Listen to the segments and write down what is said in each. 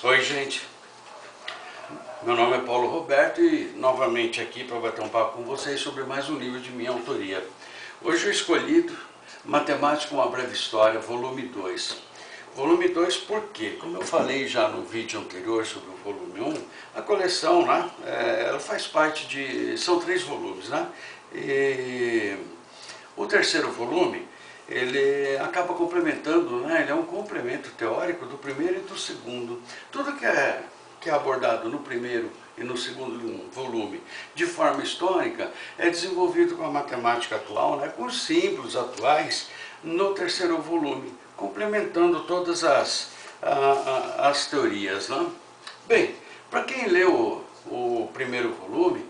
Oi, gente. Meu nome é Paulo Roberto e novamente aqui para bater um papo com vocês sobre mais um livro de minha autoria. Hoje eu escolhi Matemática, uma breve história, volume 2. Volume 2 porque, como eu falei já no vídeo anterior sobre o volume 1, a coleção, né, ela faz parte de... são 3 volumes, né? E o terceiro volume, ele acaba complementando, né? Ele é um complemento teórico do primeiro e do segundo. Tudo que é abordado no primeiro e no segundo volume de forma histórica é desenvolvido com a matemática atual, né? Com os símbolos atuais no terceiro volume, complementando todas as teorias, né? Bem, para quem leu o primeiro volume,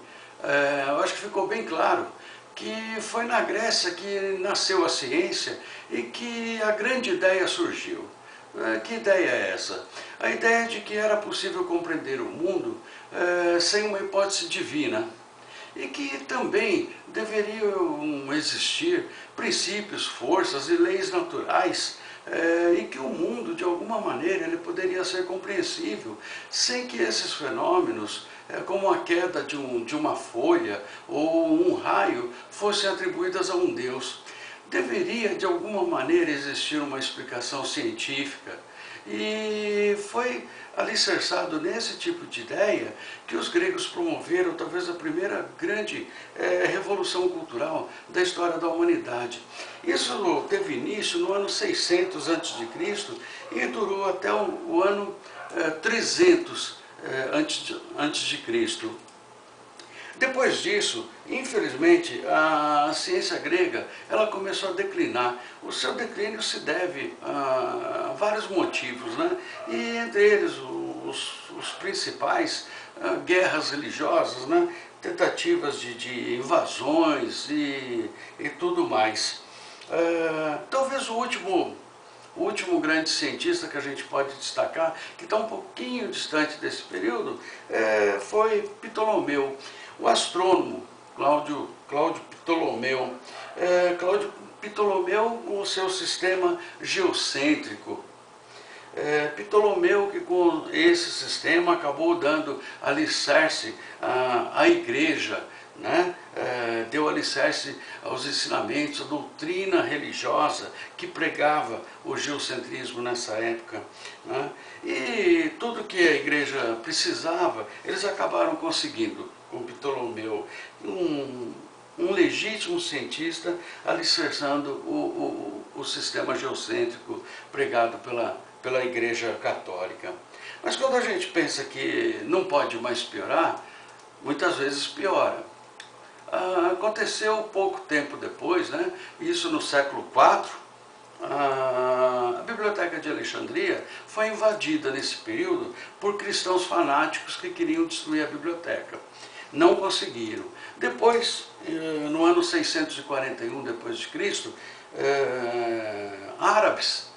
eu acho que ficou bem claro que foi na Grécia que nasceu a ciência e que a grande ideia surgiu. Que ideia é essa? A ideia de que era possível compreender o mundo sem uma hipótese divina e que também deveriam existir princípios, forças e leis naturais e que o mundo, de alguma maneira, ele poderia ser compreensível sem que esses fenômenos, como a queda de uma folha ou um raio, fossem atribuídas a um Deus. Deveria, de alguma maneira, existir uma explicação científica. E foi alicerçado nesse tipo de ideia que os gregos promoveram talvez a primeira grande revolução cultural da história da humanidade. Isso teve início no ano 600 a.C. e durou até o ano 300 antes de Cristo. Depois disso, infelizmente, a ciência grega ela começou a declinar. O seu declínio se deve a vários motivos, né? E entre eles os principais, guerras religiosas, né? Tentativas de invasões e tudo mais. Talvez o último grande cientista que a gente pode destacar, que está um pouquinho distante desse período, foi Ptolomeu. O astrônomo Cláudio Ptolomeu, Ptolomeu com o seu sistema geocêntrico. Ptolomeu que com esse sistema acabou dando alicerce à igreja, né? Deu alicerce aos ensinamentos, à doutrina religiosa que pregava o geocentrismo nessa época, né? E tudo que a igreja precisava, eles acabaram conseguindo com Ptolomeu, um legítimo cientista alicerçando o sistema geocêntrico pregado pela Igreja Católica. Mas quando a gente pensa que não pode mais piorar, muitas vezes piora. Aconteceu pouco tempo depois, né? Isso no século IV, a Biblioteca de Alexandria foi invadida nesse período por cristãos fanáticos que queriam destruir a biblioteca. Não conseguiram. Depois, no ano 641 depois de Cristo, árabes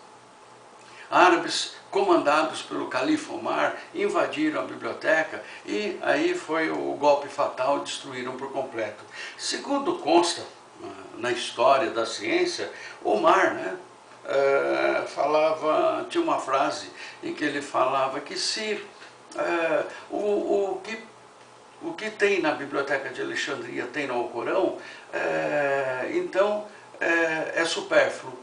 comandados pelo califa Omar invadiram a biblioteca e aí foi o golpe fatal, destruíram por completo. Segundo consta na história da ciência, Omar, né, tinha uma frase em que ele falava que se o que tem na Biblioteca de Alexandria tem no Alcorão, então é supérfluo.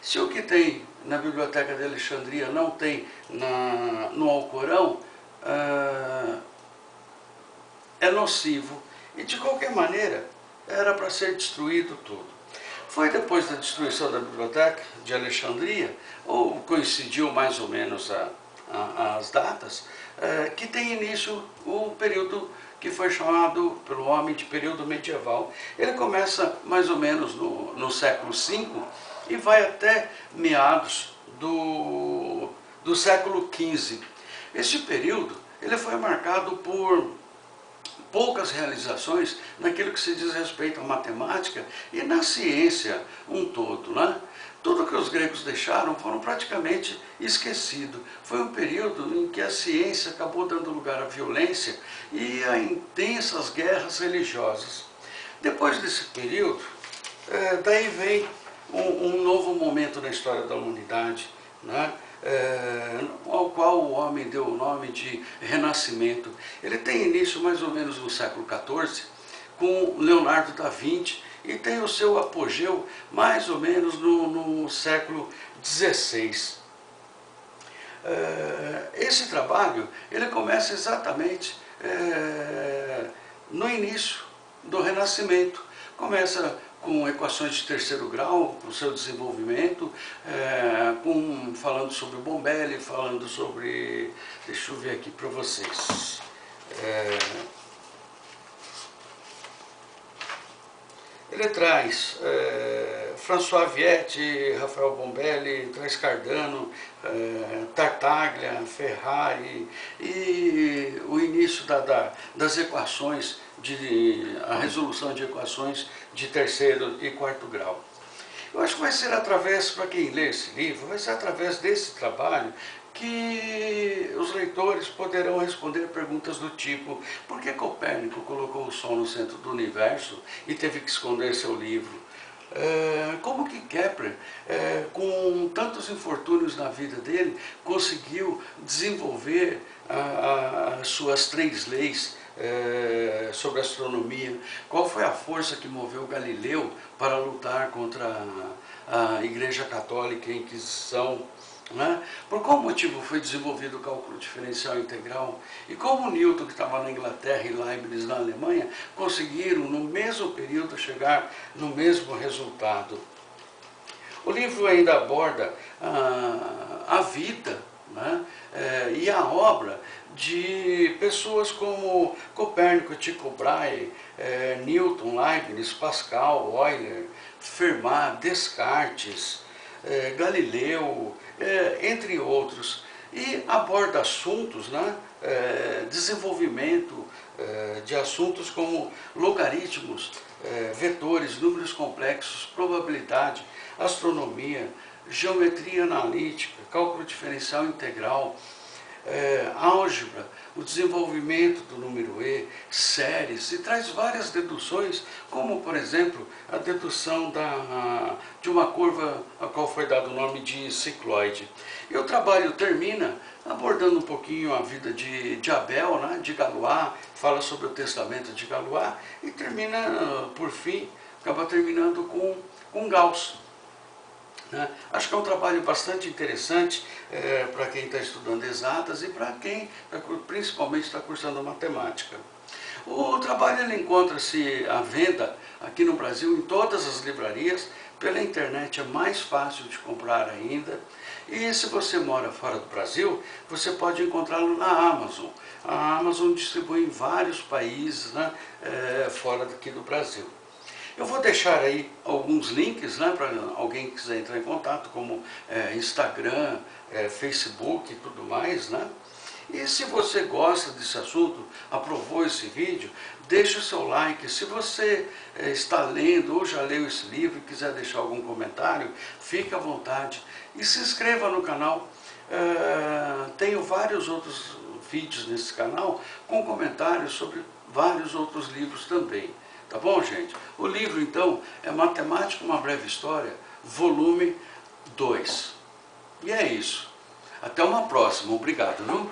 Se o que tem na Biblioteca de Alexandria não tem no Alcorão, é nocivo. E de qualquer maneira, era para ser destruído tudo. Foi depois da destruição da Biblioteca de Alexandria, ou coincidiu mais ou menos as datas, que tem início o período que foi chamado pelo homem de período medieval. Ele começa mais ou menos no século V e vai até meados do século XV. Esse período ele foi marcado por poucas realizações naquilo que se diz respeito à matemática e na ciência um todo, né? Tudo que os gregos deixaram foram praticamente esquecidos. Foi um período em que a ciência acabou dando lugar à violência e a intensas guerras religiosas. Depois desse período, daí vem um novo momento na história da humanidade, né? Ao qual o homem deu o nome de Renascimento. Ele tem início mais ou menos no século XIV, com Leonardo da Vinci, e tem o seu apogeu mais ou menos no século XVI. Esse trabalho ele começa exatamente no início do Renascimento. Começa com equações de terceiro grau, o seu desenvolvimento, falando sobre o Bombelli, falando sobre... Deixa eu ver aqui para vocês. Ele traz François Viette, Rafael Bombelli, traz Cardano, Tartaglia, Ferrari e o início das equações, a resolução de equações de terceiro e quarto grau. Eu acho que vai ser através, para quem lê esse livro, vai ser através desse trabalho que os leitores poderão responder perguntas do tipo: por que Copérnico colocou o Sol no centro do universo e teve que esconder seu livro? Como que Kepler, com tantos infortúnios na vida dele, conseguiu desenvolver as suas 3 leis sobre astronomia? Qual foi a força que moveu Galileu para lutar contra a Igreja Católica e a Inquisição? Por qual motivo foi desenvolvido o cálculo diferencial integral? E como Newton, que estava na Inglaterra, e Leibniz na Alemanha, conseguiram no mesmo período chegar no mesmo resultado? O livro ainda aborda a vida e a obra de pessoas como Copérnico, Tycho Brahe, Newton, Leibniz, Pascal, Euler, Fermat, Descartes, Galileu, entre outros, e aborda assuntos, desenvolvimento de assuntos como logaritmos, vetores, números complexos, probabilidade, astronomia, geometria analítica, cálculo diferencial integral, álgebra, o desenvolvimento do número E, séries, e traz várias deduções, como por exemplo a dedução de uma curva a qual foi dado o nome de cicloide. E o trabalho termina abordando um pouquinho a vida de Abel, de Galois, fala sobre o testamento de Galois e termina, por fim, acaba terminando com Gauss. Acho que é um trabalho bastante interessante para quem está estudando exatas e para quem principalmente está cursando matemática. O trabalho encontra-se à venda aqui no Brasil em todas as livrarias. Pela internet é mais fácil de comprar ainda. E se você mora fora do Brasil, você pode encontrá-lo na Amazon. A Amazon distribui em vários países fora daqui do Brasil. Eu vou deixar aí alguns links para alguém que quiser entrar em contato, como Instagram, Facebook e tudo mais. E se você gosta desse assunto, aprovou esse vídeo, deixe o seu like. Se você está lendo ou já leu esse livro e quiser deixar algum comentário, fique à vontade. E se inscreva no canal. Tenho vários outros vídeos nesse canal com comentários sobre vários outros livros também. Tá bom, gente? O livro, então, é Matemática, uma breve história, volume 2. E é isso. Até uma próxima. Obrigado, viu?